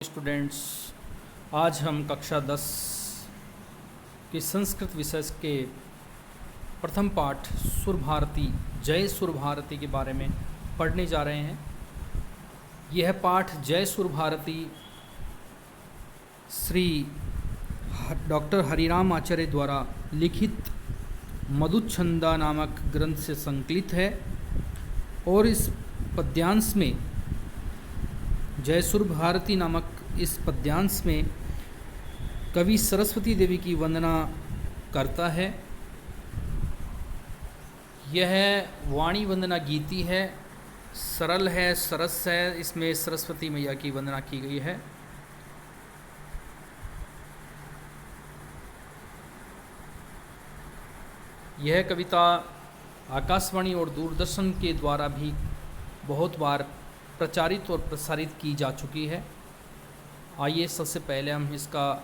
Students, आज हम कक्षा 10 के संस्कृत विषय के प्रथम पाठ सुर भारती जय सुर भारती के बारे में पढ़ने जा रहे हैं। यह पाठ जय सुर भारती श्री डॉक्टर हरिराम आचार्य द्वारा लिखित मधुच्छंदा नामक ग्रंथ से संकलित है और इस पद्यांश में जय सुर भारती नामक इस पद्यांश में कवि सरस्वती देवी की वंदना करता है। यह वाणी वंदना गीति है, सरल है, सरस है। इसमें सरस्वती मैया की वंदना की गई है। यह कविता आकाशवाणी और दूरदर्शन के द्वारा भी बहुत बार प्रचारित और प्रसारित की जा चुकी है। आइए सबसे पहले हम इसका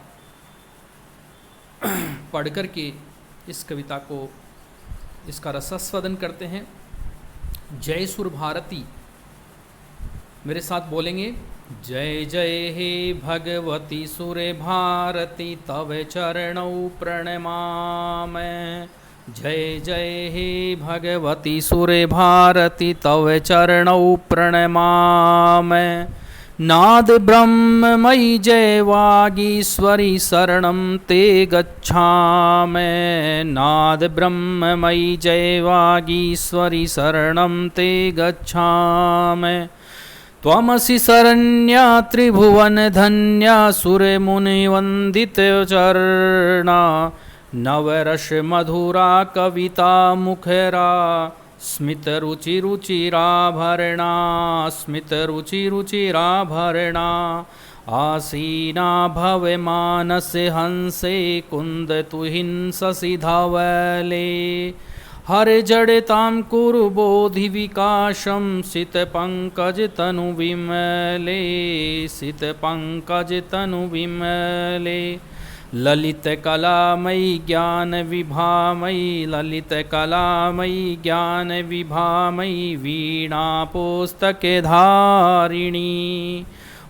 पढ़ कर के इस कविता को इसका रसास्वादन करते हैं। जय सुर भारती, मेरे साथ बोलेंगे। जय जय हे भगवती सुर भारती तव चरणौ प्रणमामि। जय जय हे भगवती सुर भारती तव चरणौ प्रणमामि। नाद ब्रह्ममयि जय वागीश्वरी शरणं ते गच्छामि। नाद ब्रह्ममयि जय वागीश्वरी शरणं ते गच्छामि। त्वमसि शरण्या त्रिभुवन धन्या सुरमुनिवन्दितचरणा। नवरस मधुरा कविता मुखरा स्मित रुचि रुचिराभरणा। स्मित रुचि रुचिराभरणा। आसीना भव मानस हंसे कुंद तुहिंससि धवले। हर जड़तां कुरु बोधि विकासं सित पंकज तनु विमले। सित पंकज तनु विमले। ललित कलामयी ज्ञान विभामयी। ललित कलामयी ज्ञान विभामयी। वीणा पुस्तके धारिणी।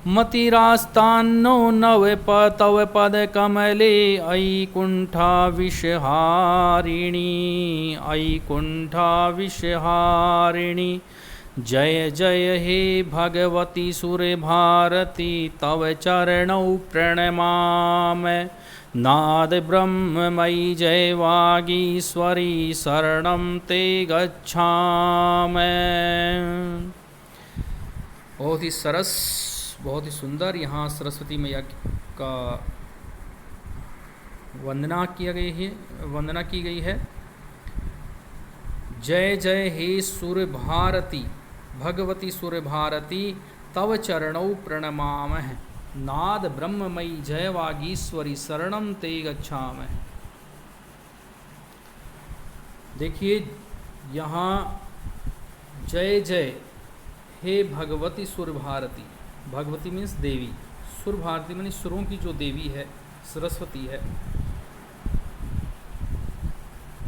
मतिरास्तान्नो नव तव पद कमले। ऐकुंठा विषहारिणी। ऐकुंठा विषहारिणी। जय जय हे भगवती सुर भारती तव चरणौ प्रणमामि। नाद ब्रह्ममयि जय वागीश्वरी शरणं ते गच्छामि। बहुत ही सरस, बहुत ही सुंदर यहाँ सरस्वती मैया का वंदना की गई है। जय जय हे सुर भारती भगवती सुर भारती तव चरणौ प्रणमामि। नाद ब्रह्ममयि जय वागीश्वरी शरणं ते गच्छामि। देखिए यहाँ जय जय हे भगवती सुर भारती। भगवती मीन्स देवी, सुर भारती मीन्स सुरों की जो देवी है, सरस्वती है।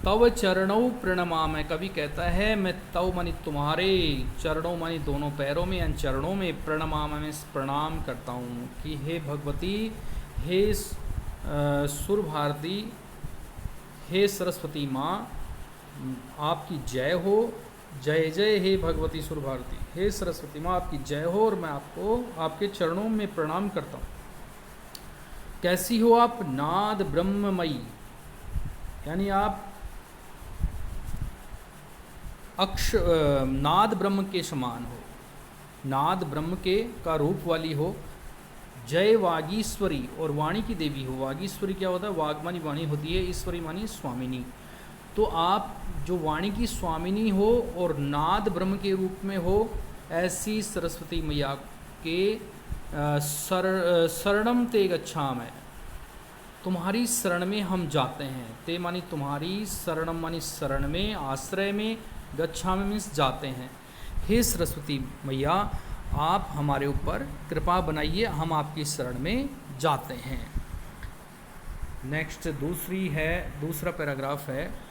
तव चरणों प्रणमामि। कवि कहता है मैं तव मानी तुम्हारे, चरणों मानी दोनों पैरों में, यानी चरणों में, प्रणमामि में प्रणाम करता हूँ कि हे भगवती, हे सुर भारती, हे सरस्वती माँ, आपकी जय हो। जय जय हे भगवती सुर भारती, हे सरस्वती माँ आपकी जय हो और मैं आपको आपके चरणों में प्रणाम करता हूँ। कैसी हो आप? नाद ब्रह्ममयी, यानी आप नाद ब्रह्म के समान हो, नाद ब्रह्म के का रूप वाली हो। जय वागीश्वरी, और वाणी की देवी हो। वागीश्वरी क्या होता है? वाग मानी वाणी होती है, ईश्वरी मानी स्वामिनी। तो आप जो वाणी की स्वामिनी हो और नाद ब्रह्म के रूप में हो, ऐसी सरस्वती मैया के शरणम ते गच्छामि, तुम्हारी शरण में हम जाते हैं। ते मानी तुम्हारी, शरणम मानी शरण में, आश्रय में, गच्छामि मीन्स जाते हैं। हे सरस्वती मैया, आप हमारे ऊपर कृपा बनाइए, हम आपकी शरण में जाते हैं। नेक्स्ट दूसरा पैराग्राफ है,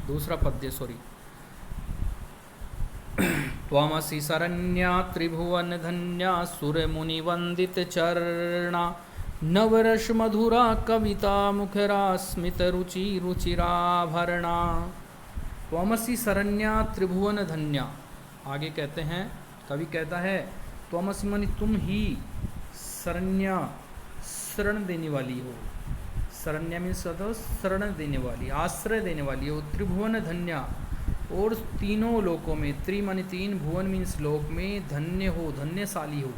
दूसरा पद्य, त्वमसि शरण्या त्रिभुवन धन्या सुर मुनि वंदित चरणा नवरस मधुरा कविता मुखरा स्मित रुचि रुचिराभरणा। त्वमसि शरण्या त्रिभुवन धन्या, आगे कहते हैं, कवि कहता है त्वमसि मानी तुम ही, शरण्या शरण देने वाली हो, शरण्या मीन्स शरण देने वाली, आश्रय देने वाली हो, त्रिभुवन धन्या और तीनों लोकों में, त्रि मानी तीन, भुवन मीन्स लोक में, धन्य हो धन्यशाली हो,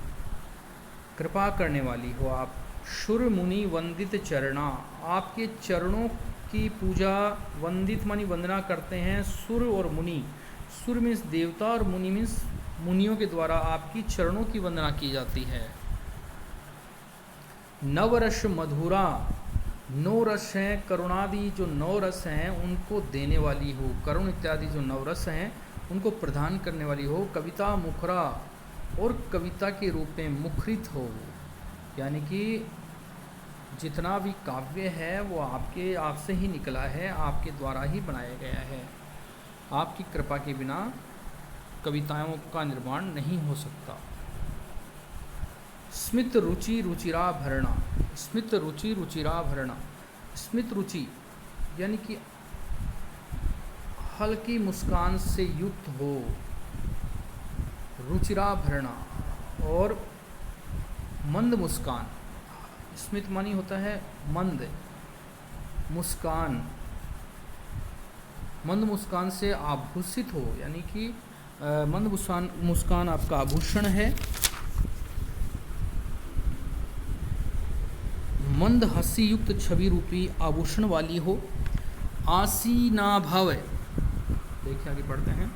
कृपा करने वाली हो आप। शुर मुनि वंदित चरणा, आपके चरणों की पूजा, वंदित मानी वंदना करते हैं सुर और मुनि, सुर मीन्स देवता और मुनि मीन्स मुनियों के द्वारा आपकी चरणों की वंदना की जाती है। नवरस मधुरा, नौ रस हैं, करुणादि जो नौ रस हैं उनको देने वाली हो, करुण इत्यादि जो नौ रस हैं उनको प्रदान करने वाली हो। कविता मुखरा, और कविता के रूप में मुखरित हो, यानी कि जितना भी काव्य है वो आपसे ही निकला है, आपके द्वारा ही बनाया गया है, आपकी कृपा के बिना कविताओं का निर्माण नहीं हो सकता। स्मित रुचि रुचिराभरणा, स्मित रुचि रुचिराभरणा, स्मित रुचि यानी कि हल्की मुस्कान से युक्त हो, रुचिराभरणा और मंद मुस्कान, स्मित मानी होता है मंद मुस्कान, मंद मुस्कान से आभूषित हो, यानी कि मंद मुस्कान आपका आभूषण है। मंद हंसी युक्त छवि रूपी आभूषण वाली हो। आसीना भव, देखिए आगे पढ़ते हैं।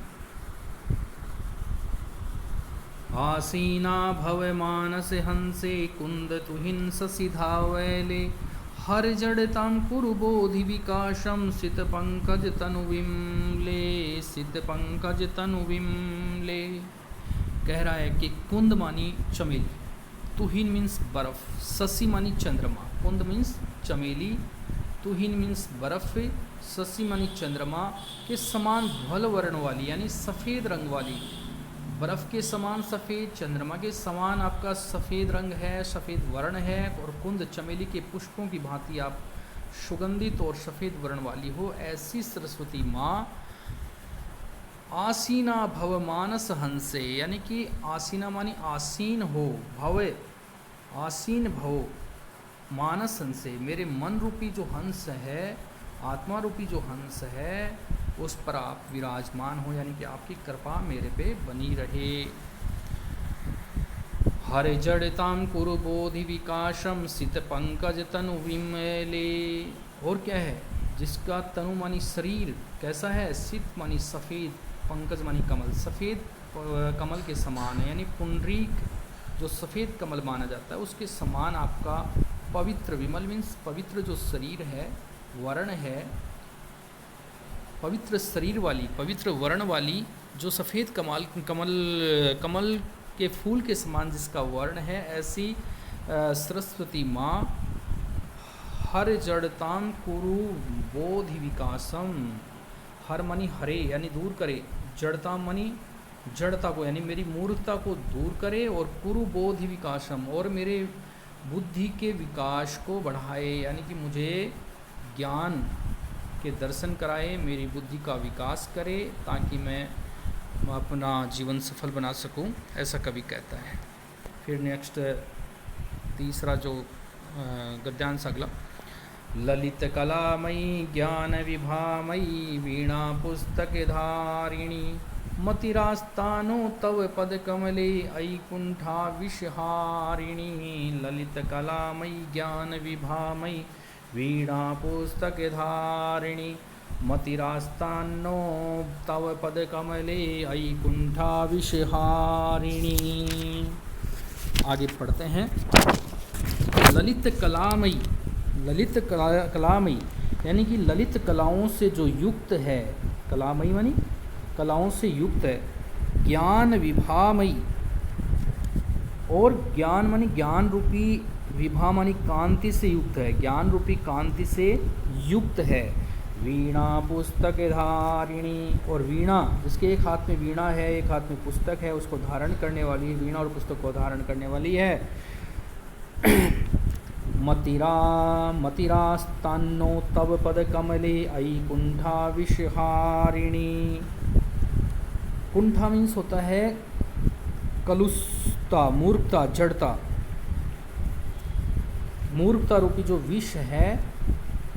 आसीना भव मानस हंसे कुंद तुहिन ससी धावैले हर जड़ताम कुरु बोधि विकासम सित पंकज तनु विमले, सित पंकज तनु विमले। कह रहा है कि कुंद मानी चमेली, तुहिन मीन्स बर्फ, ससी मानी चंद्रमा, कुंद मीन्स चमेली, तुहिन मीन्स बर्फ, ससी मानी चंद्रमा के समान ध्वल वर्ण वाली, यानी सफ़ेद रंग वाली, बर्फ़ के समान सफ़ेद, चंद्रमा के समान आपका सफ़ेद रंग है, सफ़ेद वर्ण है, और कुंद चमेली के पुष्पों की भांति आप सुगंधित और सफ़ेद वर्ण वाली हो, ऐसी सरस्वती माँ आसीना भव मानस हंसे, यानी कि आसीना मानी आसीन हो, भव आसीन भव मानस हंसे, मेरे मन रूपी जो हंस है, आत्मा रूपी जो हंस है उस पर आप विराजमान हो, यानी कि आपकी कृपा मेरे पे बनी रहे। हरे जड़ताम कुरु बोधि विकासम सित पंकज तनु विमले, और क्या है, जिसका तनु मानी शरीर कैसा है, सित मानी सफ़ेद, पंकज मानी कमल, सफ़ेद कमल के समान है, यानी पुंडरीक जो सफ़ेद कमल माना जाता है उसके समान आपका पवित्र, विमल मीन्स पवित्र जो शरीर है, वर्ण है, पवित्र शरीर वाली, पवित्र वर्ण वाली, जो सफ़ेद कमल के फूल के समान जिसका वर्ण है, ऐसी सरस्वती माँ हर जड़ताम कुरु बोधि विकासम, हर मनी हरे यानी दूर करे, जड़ता मनी जड़ता को यानी मेरी मूर्खता को दूर करे, और कुरु बोधि विकासम और मेरे बुद्धि के विकास को बढ़ाए, यानी कि मुझे ज्ञान के दर्शन कराए, मेरी बुद्धि का विकास करे, ताकि मैं अपना जीवन सफल बना सकूं, ऐसा कवि कहता है। फिर नेक्स्ट तीसरा जो गद्यांश अगला, ललित कलामयी ज्ञान विभामयी वीणा पुस्तक धारिणी मतिरास्तानो तव पद कमले ऐकुंठा विषहारिणी। ललित कलामयी ज्ञान विभामयी वीणा पुस्तक धारिणी मतिरास्तानो तव पद कमले ऐकुंठा विषहारिणी। आगे पढ़ते हैं। ललित कलामयी, ललित कलामयी यानी कि ललित कलाओं से जो युक्त है, कलामयी मानी कलाओं से युक्त है। ज्ञान विभामयी, और ज्ञान मानी ज्ञान रूपी, विभा मानी कांति से युक्त है, ज्ञान रूपी कांति से युक्त है। वीणा पुस्तक धारिणी, और वीणा जिसके एक हाथ में वीणा है एक हाथ में पुस्तक है उसको धारण करने वाली है, वीणा और पुस्तक को धारण करने वाली है। मतिरा मतिरास्तान्नो तव पद कमले अयि कुंठा विषहारिणी। कुंठा मीन्स होता है कलुषता, मूर्खता, जड़ता। मूर्खता रूपी जो विष है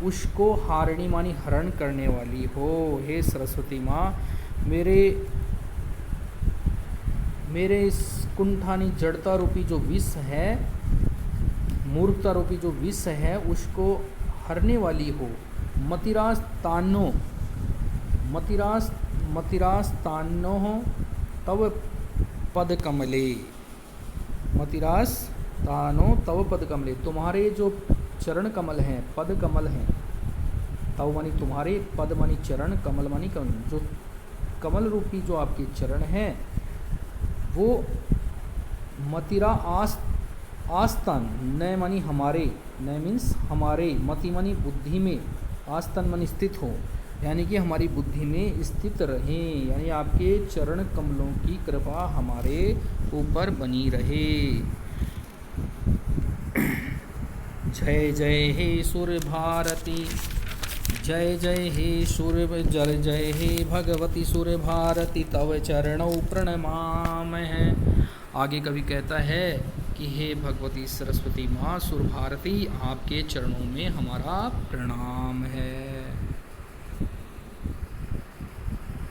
उसको हारिणी मानी हरण करने वाली हो। हे सरस्वती माँ, मेरे इस कुंठानी जड़ता रूपी जो विष है, मूर्खता रूपी जो विष है उसको हरने वाली हो। मतिरास्तान्नो तव पद कमले, मतिरास्तानो तव पद कमले, तुम्हारे जो चरण कमल हैं, पद कमल हैं। तव मानी तुम्हारे, पद मानी चरण, कमल मानी कमल, जो कमल रूपी जो आपके चरण हैं वो मतिरा आस्तान, न मानी हमारे, न मीन्स हमारे, मति मानी बुद्धि में, आस्तान मानी स्थित हो, यानी कि हमारी बुद्धि में स्थित रहें, यानी आपके चरण कमलों की कृपा हमारे ऊपर बनी रहे। जय जय हे सूर्य भारती, जय जय हे सूर्य, जय जय हे भगवती सूर्य भारती, तव चरणौ प्रणमामः। आगे कवि कहता है कि हे भगवती सरस्वती माँ सूर्य भारती, आपके चरणों में हमारा प्रणाम है।